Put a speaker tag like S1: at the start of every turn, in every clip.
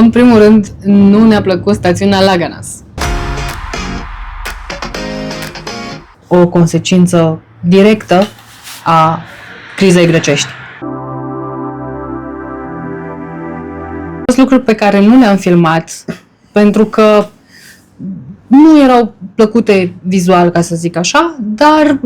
S1: În primul rând, nu ne-a plăcut stațiunea Laganas. O consecință directă a crizei grecești. Sunt lucruri pe care nu le-am filmat pentru că nu erau plăcute vizual, ca să zic așa, dar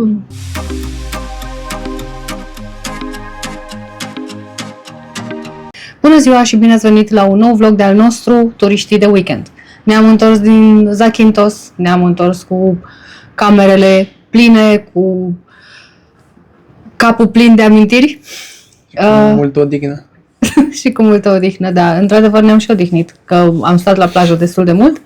S1: bună ziua și bine ați venit la un nou vlog de-al nostru, Turiștii de Weekend. Ne-am întors din Zakynthos, ne-am întors cu camerele pline, cu capul plin de amintiri.
S2: Multă odihnă.
S1: Și cu multă odihnă, da. Într-adevăr ne-am și odihnit, că am stat la plajă destul de mult.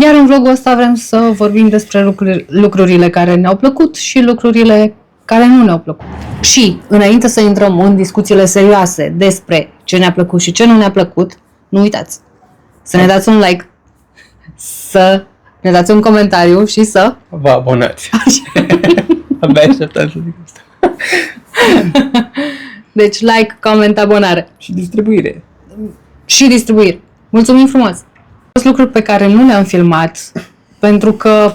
S1: Iar în vlogul ăsta vrem să vorbim despre lucrurile care ne-au plăcut și lucrurile care nu ne-au plăcut. Și, înainte să intrăm în discuțiile serioase despre ce ne-a plăcut și ce nu ne-a plăcut, nu uitați să ne dați un like, să ne dați un comentariu și să
S2: vă abonați. Abia așteptam să zic asta.
S1: Deci like, comment, abonare.
S2: Și distribuire.
S1: Și distribuire. Mulțumim frumos! Sunt lucruri pe care nu le-am filmat pentru că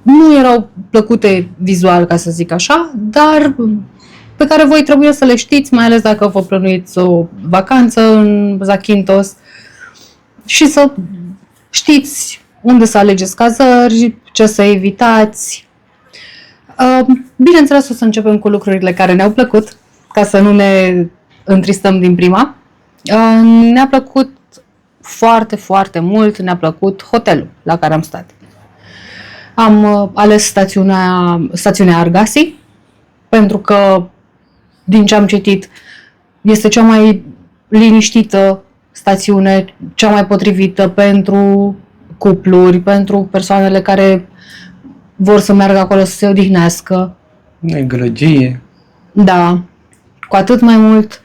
S1: nu erau plăcute vizual, ca să zic așa, dar pe care voi trebuie să le știți, mai ales dacă vă plănuiți o vacanță în Zakynthos și să știți unde să alegeți cazări, ce să evitați. Bineînțeles, o să începem cu lucrurile care ne-au plăcut, ca să nu ne întristăm din prima. Ne-a plăcut foarte, foarte mult, ne-a plăcut hotelul la care am stat. Am ales stațiunea Argasi, pentru că, din ce am citit, este cea mai liniștită stațiune, cea mai potrivită pentru cupluri, pentru persoanele care vor să meargă acolo să se odihnească.
S2: Gălăgie.
S1: Da, cu atât mai mult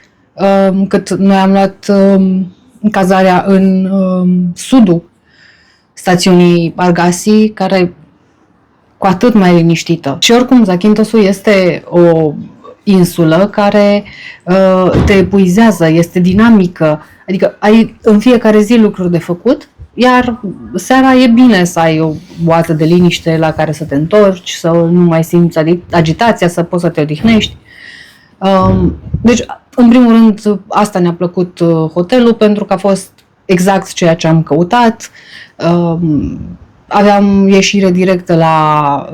S1: cât noi am luat cazarea în sudul stațiunii Argasi, care cu atât mai liniștită. Și oricum, Zakynthos-ul este o insulă care te epuizează, este dinamică, adică ai în fiecare zi lucruri de făcut, iar seara e bine să ai o boată de liniște la care să te întorci, să nu mai simți agitația, să poți să te odihnești. Deci, în primul rând, asta ne-a plăcut hotelul, pentru că a fost exact ceea ce am căutat. Aveam ieșire directă la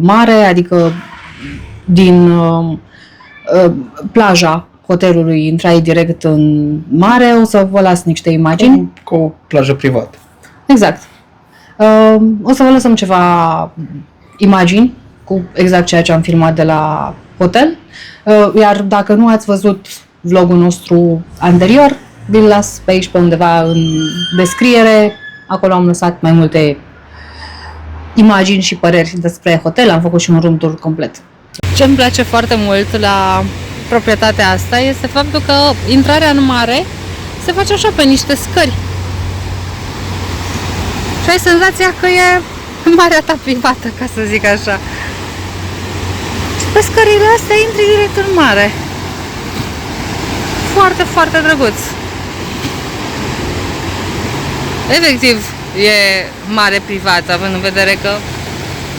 S1: mare, adică din plaja hotelului intrai direct în mare. O să vă las niște imagini.
S2: Cu o plajă privată.
S1: Exact. O să vă lăsăm ceva imagini cu exact ceea ce am filmat de la hotel. Iar dacă nu ați văzut vlogul nostru anterior, vi-l las pe aici, pe undeva în descriere. Acolo am lăsat mai multe imagini și păreri despre hotel. Am făcut și un room tour complet. Ce îmi place foarte mult la proprietatea asta este faptul că intrarea în mare se face așa pe niște scări. Și ai senzația că e marea ta privată, ca să zic așa. Și pe scările astea intri direct în mare. Foarte, foarte drăguț. Efectiv, e mare privată, având în vedere că,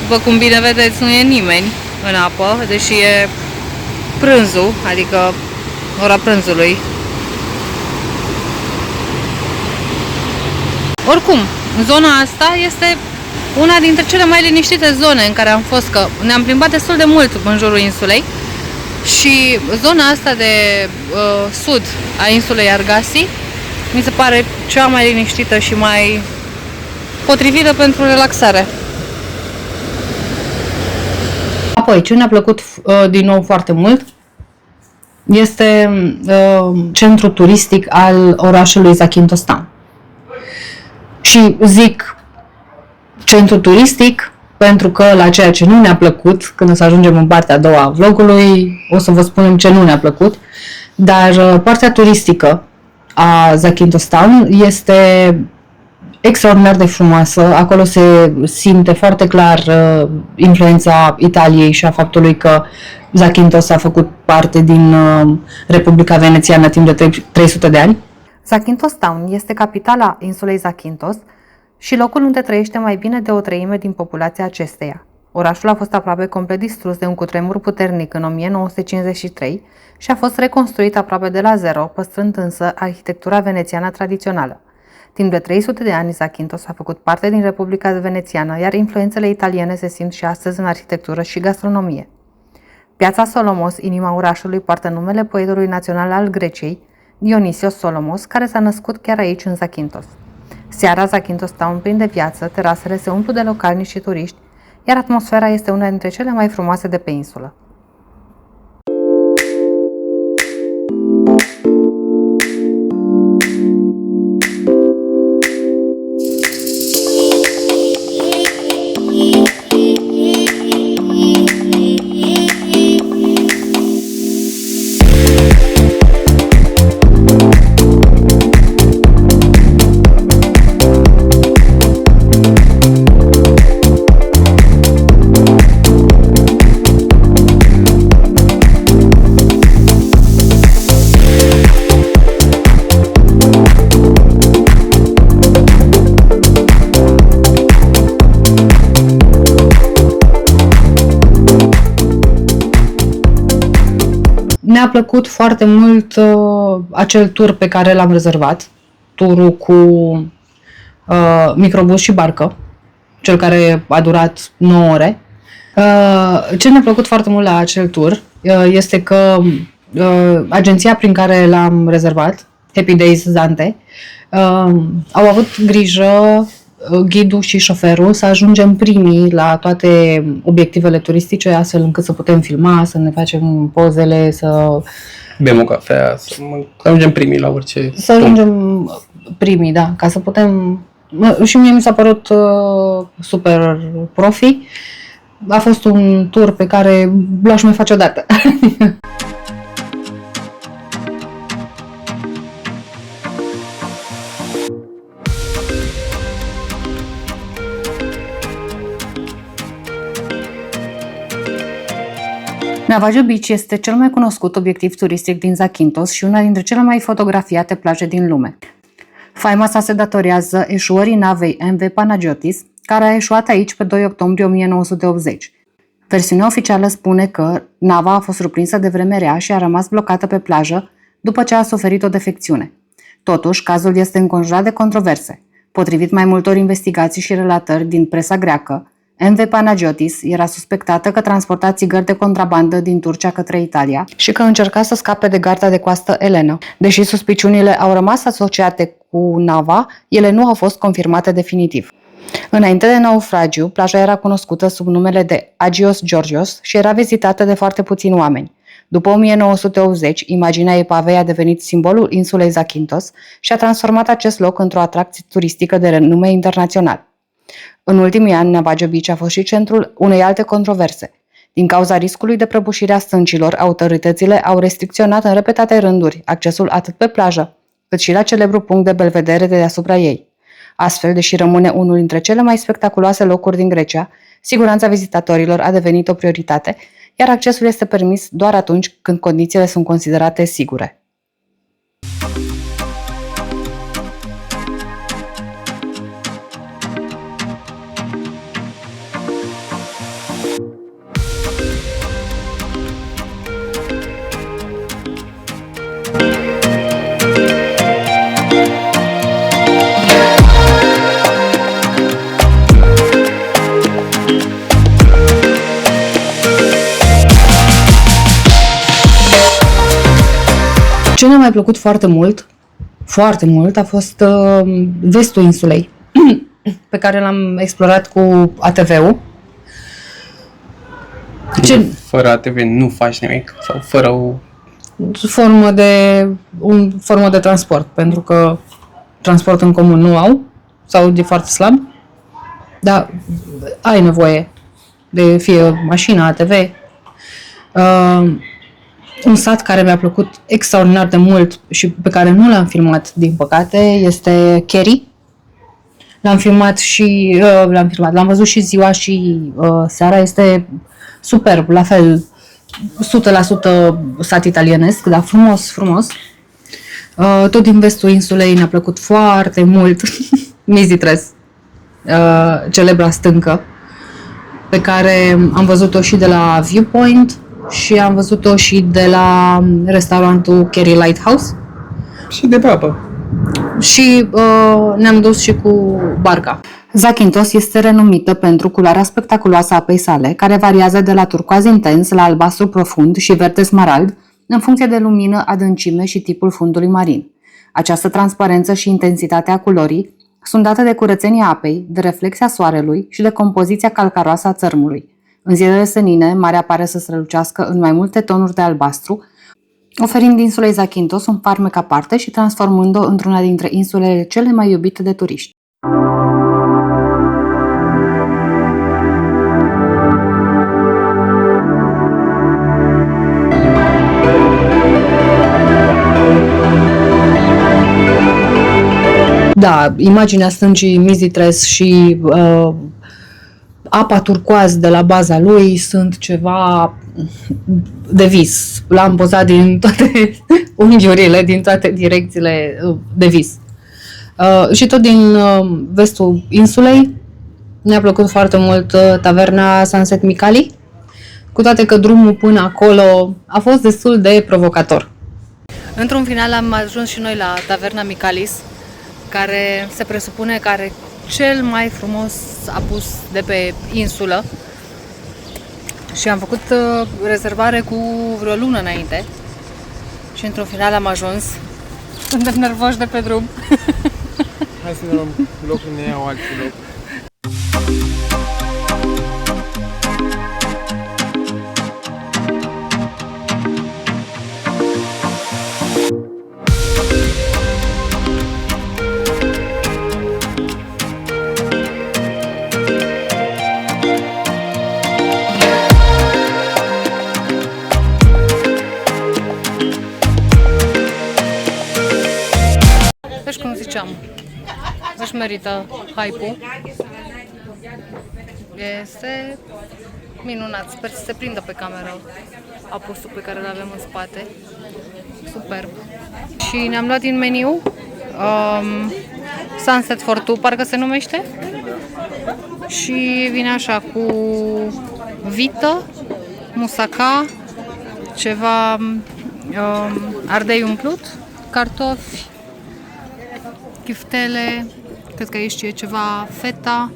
S1: după cum bine vedeți, nu e nimeni în apă, deși e prânzul, adică ora prânzului. Oricum, zona asta este una dintre cele mai liniștite zone în care am fost, că ne-am plimbat destul de mult în jurul insulei și zona asta de sud a insulei Argasi mi se pare cea mai liniștită și mai potrivită pentru relaxare. Apoi, ce ne-a plăcut din nou foarte mult este centrul turistic al orașului Zakynthos Town. Și zic centru turistic pentru că la ceea ce nu ne-a plăcut, când o să ajungem în partea a doua a vlogului, o să vă spunem ce nu ne-a plăcut, dar partea turistică a Zakynthos Town este extraordinar de frumoasă. Acolo se simte foarte clar influența Italiei și a faptului că Zakynthos a făcut parte din Republica Venețiană timp de 300 de ani. Zakynthos Town este capitala insulei Zakynthos și locul unde trăiește mai bine de o treime din populația acesteia. Orașul a fost aproape complet distrus de un cutremur puternic în 1953 și a fost reconstruit aproape de la zero, păstrând însă arhitectura venețiană tradițională. Timp de 300 de ani, Zakynthos a făcut parte din Republica Venețiană, iar influențele italiene se simt și astăzi în arhitectură și gastronomie. Piața Solomos, inima orașului, poartă numele poetului național al Greciei, Dionisios Solomos, care s-a născut chiar aici, în Zakynthos. Seara, Zakynthos Town prinde viață, terasele se umplu de localnici și turiști, iar atmosfera este una dintre cele mai frumoase de pe insulă. Ne-a plăcut foarte mult acel tur pe care l-am rezervat, turul cu microbus și barcă, cel care a durat 9 ore. Ce ne-a plăcut foarte mult la acel tur este că agenția prin care l-am rezervat, Happy Days Zante, au avut grijă, ghidul și șoferul, să ajungem primii la toate obiectivele turistice, astfel încât să putem filma, să ne facem pozele, să
S2: Bem o cafea, să ajungem primii la orice
S1: să ajungem primii, da, ca să putem. Și mie mi s-a părut super profi. A fost un tur pe care l-aș mai face odată. Navajo Beach este cel mai cunoscut obiectiv turistic din Zakynthos și una dintre cele mai fotografiate plaje din lume. Faima sa se datorează eșuării navei MV Panagiotis, care a eșuat aici pe 2 octombrie 1980. Versiunea oficială spune că nava a fost surprinsă de vreme rea și a rămas blocată pe plajă după ce a suferit o defecțiune. Totuși, cazul este înconjurat de controverse. Potrivit mai multor investigații și relatări din presa greacă, MV Panagiotis era suspectată că transporta țigări de contrabandă din Turcia către Italia și că încerca să scape de garda de coastă elenă. Deși suspiciunile au rămas asociate cu nava, ele nu au fost confirmate definitiv. Înainte de naufragiu, plaja era cunoscută sub numele de Agios Georgios și era vizitată de foarte puțini oameni. După 1980, imaginea epavei a devenit simbolul insulei Zakynthos și a transformat acest loc într-o atracție turistică de renume internațional. În ultimii ani, Navajo Beach a fost și centrul unei alte controverse. Din cauza riscului de prăbușire a stâncilor, autoritățile au restricționat în repetate rânduri accesul atât pe plajă, cât și la celebrul punct de belvedere de deasupra ei. Astfel, deși rămâne unul dintre cele mai spectaculoase locuri din Grecia, siguranța vizitatorilor a devenit o prioritate, iar accesul este permis doar atunci când condițiile sunt considerate sigure. Ce ne-a mai plăcut foarte mult, a fost vestul insulei, pe care l-am explorat cu ATV-ul.
S2: Fără ATV nu faci nimic, sau fără o
S1: formă de transport, pentru că transport în comun nu au, sau de foarte slab, dar ai nevoie de fie mașină, ATV. Un sat care mi-a plăcut extraordinar de mult și pe care nu l-am filmat, din păcate, este Kerry. L-am văzut și ziua și seara, este superb, la fel, 100% sat italienesc, dar frumos. Tot din vestul insulei ne-a plăcut foarte mult Mizitres, celebra stâncă, pe care am văzut-o și de la Viewpoint și am văzut-o și de la restaurantul Kerry Lighthouse.
S2: Și de pe apă.
S1: Și ne-am dus și cu barca. Zakynthos este renumită pentru culoarea spectaculoasă a apei sale, care variază de la turcoaz intens la albastru profund și verde smarald, în funcție de lumină, adâncime și tipul fundului marin. Această transparență și intensitatea culorii sunt date de curățenia apei, de reflexia soarelui și de compoziția calcaroasă a țărmului. În zilele senine, marea pare să strălucească în mai multe tonuri de albastru, oferind insulei Zakynthos un farmec aparte și transformând-o într-una dintre insulele cele mai iubite de turiști. Da, imaginea stâncii Mizitres și apa turcoaz de la baza lui sunt ceva de vis. L-am pozat din toate unghiurile, din toate direcțiile de vis. Și tot din vestul insulei ne-a plăcut foarte mult taverna Sunset Mikali, cu toate că drumul până acolo a fost destul de provocator. Într-un final am ajuns și noi la taverna Michalis, care se presupune că are cel mai frumos apus de pe insulă și am făcut rezervare cu vreo lună înainte și într-un final am ajuns. Suntem nervoși de pe drum.
S2: Hai să ne luăm locul, ne iau alții loc.
S1: Deci, cum ziceam, își merită hype-ul. Este minunat. Sper să se prindă pe cameră apusul pe care îl avem în spate. Superb. Și ne-am luat din meniu Sunset for Two, parcă se numește. Și vine așa cu vită, musaca, ceva ardei umplut, cartofi, chiftele, cred că aici e ceva feta,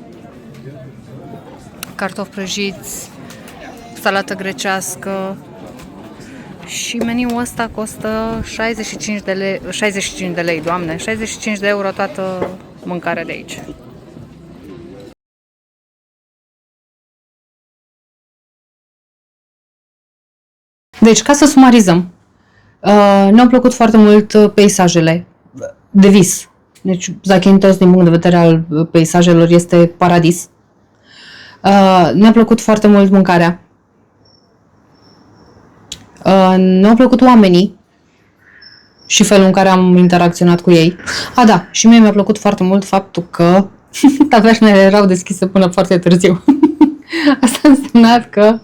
S1: cartofi prăjiți, salată grecească și meniul ăsta costă 65 de lei, 65 de lei, doamne, 65 de euro toată mâncarea de aici. Deci, ca să sumarizăm, ne-au plăcut foarte mult peisajele de vis. Deci, Zakynthos, din punct de vedere al peisajelor, este paradis. Ne-a plăcut foarte mult mâncarea. Ne-au plăcut oamenii și felul în care am interacționat cu ei. Da, și mie mi-a plăcut foarte mult faptul că tavernele erau deschise până foarte târziu. Asta a însemnat că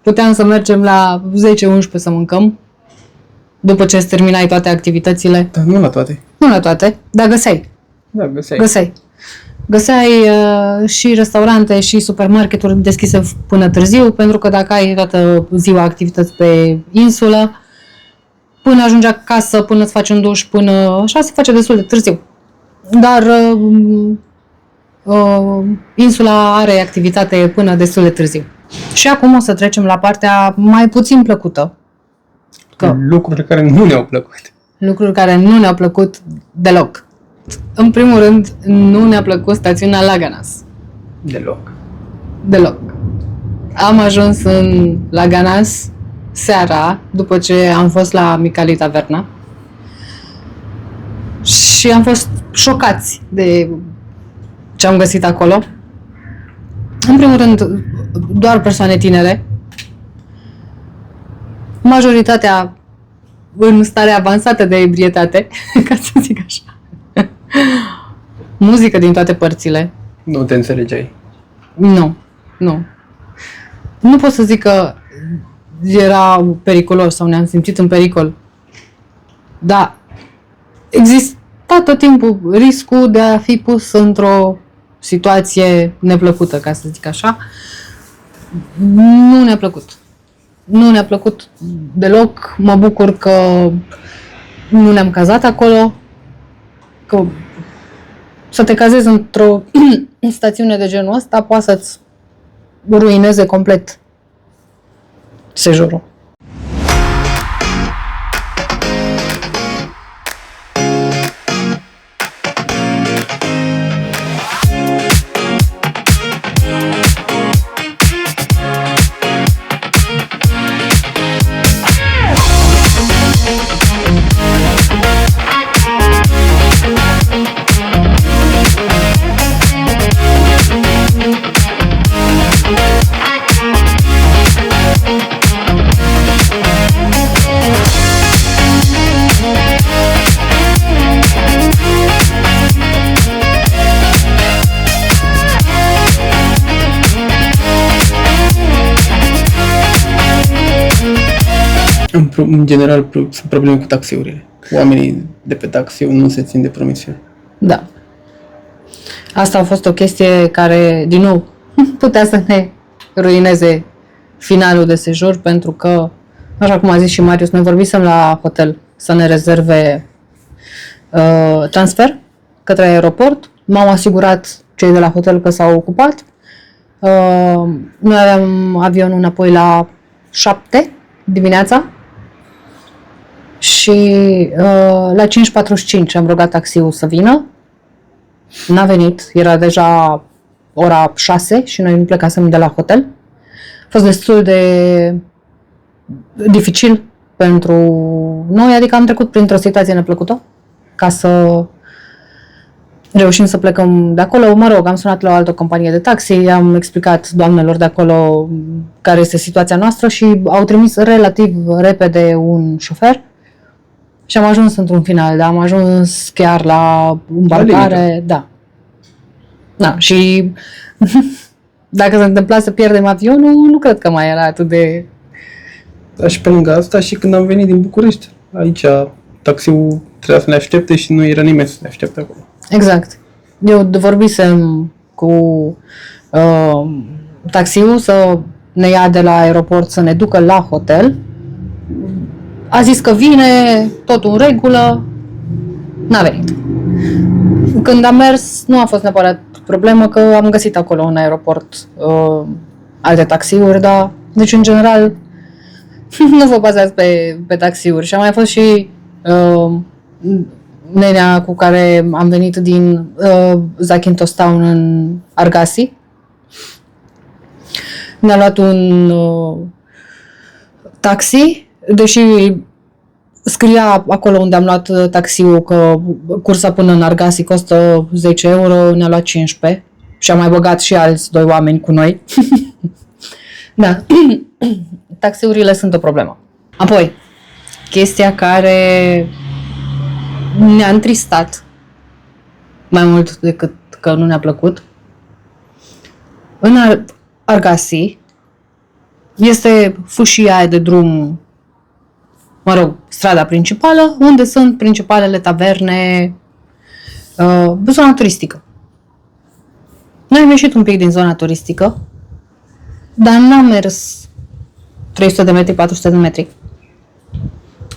S1: puteam să mergem la 10-11 să mâncăm, după ce îți terminai toate activitățile.
S2: Dar nu la toate.
S1: Nu la toate, dar găseai.
S2: Da, găseai.
S1: Găseai și restaurante și supermarketuri deschise până târziu, pentru că dacă ai toată ziua activități pe insulă, până ajungi acasă, până îți faci un duș, până așa, se face destul de târziu. Dar insula are activitate până destul de târziu. Și acum o să trecem la partea mai puțin plăcută.
S2: Lucruri care nu ne-au plăcut.
S1: Lucruri care nu ne-au plăcut deloc. În primul rând, nu ne-a plăcut stațiunea Laganas. Deloc. Am ajuns în Laganas seara, după ce am fost la Mikali Taverna. Și am fost șocați de ce am găsit acolo. În primul rând, doar persoane tinere. Majoritatea în stare avansată de ebrietate, ca să zic așa. Muzică din toate părțile.
S2: Nu te înțelegeai.
S1: Nu. Nu pot să zic că era periculos sau ne-am simțit în pericol. Da, exista tot timpul riscul de a fi pus într-o situație neplăcută, ca să zic așa. Nu ne-a plăcut. Nu ne-a plăcut deloc. Mă bucur că nu ne-am cazat acolo, că să te cazezi într-o stațiune de genul ăsta poate să-ți ruineze complet sejurul.
S2: În general, sunt probleme cu taxiurile. Oamenii de pe taxiuri nu se țin de promisiuni.
S1: Da. Asta a fost o chestie care, din nou, putea să ne ruineze finalul de sejur, pentru că, așa cum a zis și Marius, noi vorbisem la hotel să ne rezerve transfer către aeroport. M-au asigurat cei de la hotel că s-au ocupat. Noi aveam avionul înapoi la 7 dimineața și la 5:45 am rugat taxiul să vină. N-a venit, era deja ora 6 și noi nu plecasem de la hotel. A fost destul de dificil pentru noi, adică am trecut printr-o situație neplăcută ca să reușim să plecăm de acolo. Mă rog, am sunat la o altă companie de taxi, am explicat doamnelor de acolo care este situația noastră și au trimis relativ repede un șofer și am ajuns într-un final, am ajuns chiar la îmbarcare, da. Da, și dacă se întâmpla să pierdem avionul, nu cred că mai era atât de...
S2: Dar și pe lângă asta, și când am venit din București, aici taxiul trebuia să ne aștepte și nu era nimeni să ne aștepte acolo.
S1: Exact. Eu vorbisem cu taxiul să ne ia de la aeroport să ne ducă la hotel. A zis că vine, totul în regulă, n-a venit. Când am mers, nu a fost neapărat problemă, că am găsit acolo în aeroport alte taxiuri, dar, deci, în general, nu vă bazați pe taxiuri. Și a mai fost și nenea cu care am venit din Zakynthos Town în Argasi. Ne-a luat un taxi, deși scria acolo unde am luat taxiul că cursa până în Argasi costă 10 euro, ne-a luat 15 și am mai băgat și alți 2 oameni cu noi. Da, taxiurile sunt o problemă. Apoi, chestia care ne-a întristat mai mult decât că nu ne-a plăcut, în Argasi este fâșia aia de drum, mă rog, strada principală, unde sunt principalele taverne, zona turistică. Noi am ieșit un pic din zona turistică, dar n-am mers 300 de metri, 400 de metri.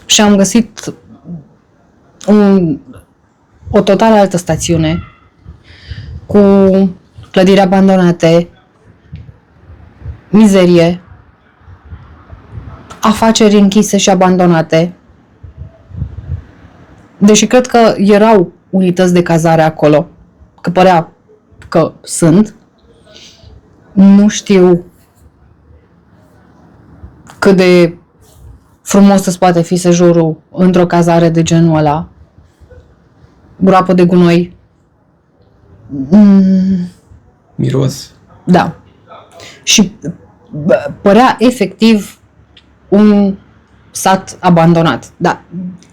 S1: Și am găsit o total altă stațiune cu clădiri abandonate, mizerie, afaceri închise și abandonate. Deși cred că erau unități de cazare acolo, că părea că sunt, nu știu cât de frumos îți poate fi sejurul într-o cazare de genul ăla. Groapă de gunoi.
S2: Miros.
S1: Da. Și părea efectiv un sat abandonat. Da,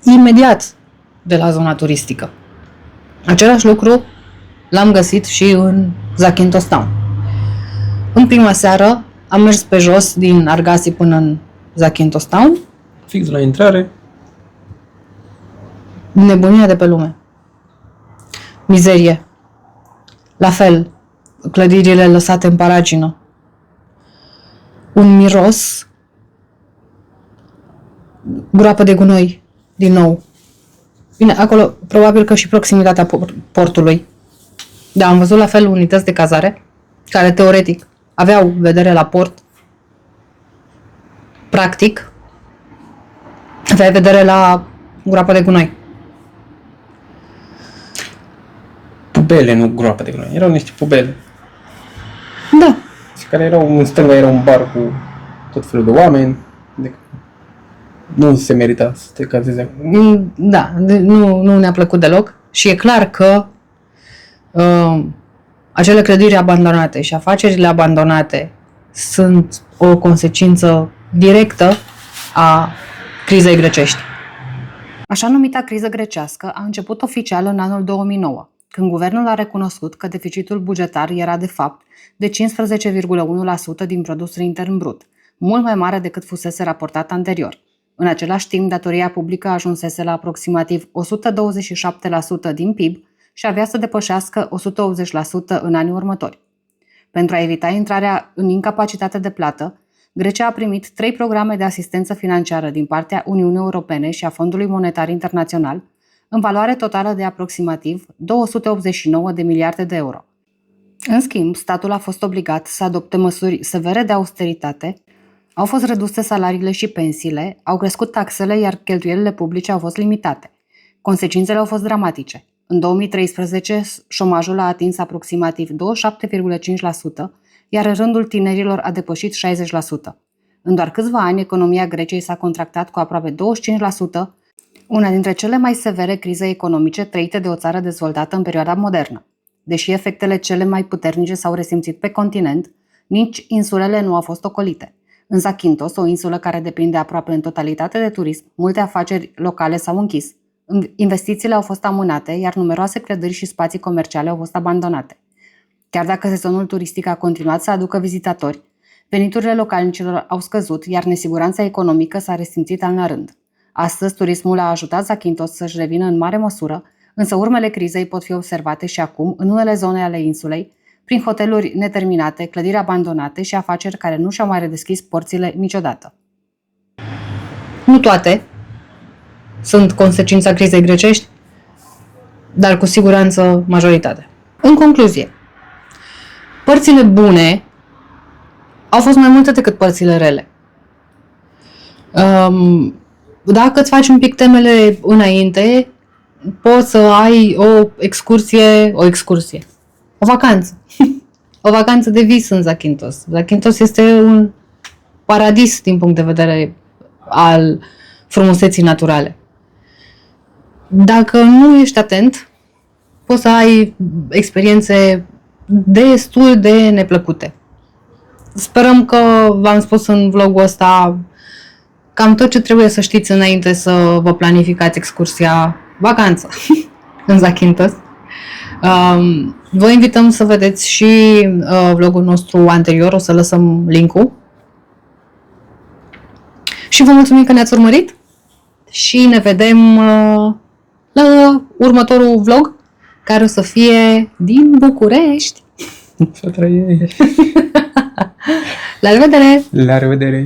S1: imediat de la zona turistică. Același lucru l-am găsit și în Zakynthos Town. În prima seară am mers pe jos din Argasi până în Zakynthos Town.
S2: Fix la intrare.
S1: nebunia de pe lume. Mizerie. La fel, clădirile lăsate în paragină. Un miros, groapă de gunoi, din nou. Bine, acolo, probabil că și proximitatea portului. Da, am văzut la fel unități de cazare, care teoretic aveau vedere la port. Practic, aveai vedere la groapa de gunoi.
S2: Pubele, nu groapă de gunoi. Erau niște pubele.
S1: Da.
S2: Care erau, în stânga era un bar cu tot felul de oameni. Nu se merita să te cazezi acolo.
S1: Da, nu ne-a plăcut deloc. Și e clar că acele clădiri abandonate și afacerile abandonate sunt o consecință directă a crizei grecești. Așa numita criză grecească a început oficial în anul 2009, când guvernul a recunoscut că deficitul bugetar era de fapt de 15,1% din produsul intern brut, mult mai mare decât fusese raportat anterior. În același timp, datoria publică ajunsese la aproximativ 127% din PIB și avea să depășească 180% în anii următori. Pentru a evita intrarea în incapacitate de plată, Grecia a primit 3 programe de asistență financiară din partea Uniunii Europene și a Fondului Monetar Internațional, în valoare totală de aproximativ 289 de miliarde de euro. În schimb, statul a fost obligat să adopte măsuri severe de austeritate, au fost reduse salariile și pensiile, au crescut taxele, iar cheltuielile publice au fost limitate. Consecințele au fost dramatice. În 2013, șomajul a atins aproximativ 27,5%, iar rândul tinerilor a depășit 60%. În doar câțiva ani, economia Greciei s-a contractat cu aproape 25%, una dintre cele mai severe crize economice trăite de o țară dezvoltată în perioada modernă. Deși efectele cele mai puternice s-au resimțit pe continent, nici insulele nu au fost ocolite. În Zakynthos, o insulă care depinde aproape în totalitate de turism, multe afaceri locale s-au închis. Investițiile au fost amânate, iar numeroase clădiri și spații comerciale au fost abandonate. Chiar dacă sezonul turistic a continuat să aducă vizitatori, veniturile localnicilor au scăzut, iar nesiguranța economică s-a resimțit an la rând. Astăzi, turismul a ajutat Zakynthos să-și revină în mare măsură, însă urmele crizei pot fi observate și acum în unele zone ale insulei, prin hoteluri neterminate, clădiri abandonate și afaceri care nu și-au mai redeschis porțile niciodată. Nu toate sunt consecința crizei grecești, dar cu siguranță majoritatea. În concluzie, părțile bune au fost mai multe decât părțile rele. Dacă îți faci un pic temele înainte, poți să ai o vacanță. O vacanță de vis în Zakynthos. Zakynthos este un paradis din punct de vedere al frumuseții naturale. Dacă nu ești atent, poți să ai experiențe destul de neplăcute. Sperăm că v-am spus în vlogul ăsta cam tot ce trebuie să știți înainte să vă planificați vacanța în Zakynthos. Vă invităm să vedeți și vlogul nostru anterior, o să lăsăm link-ul. Și vă mulțumim că ne-ați urmărit și ne vedem la următorul vlog, care o să fie din București.
S2: Să trăiești!
S1: La revedere!
S2: La revedere!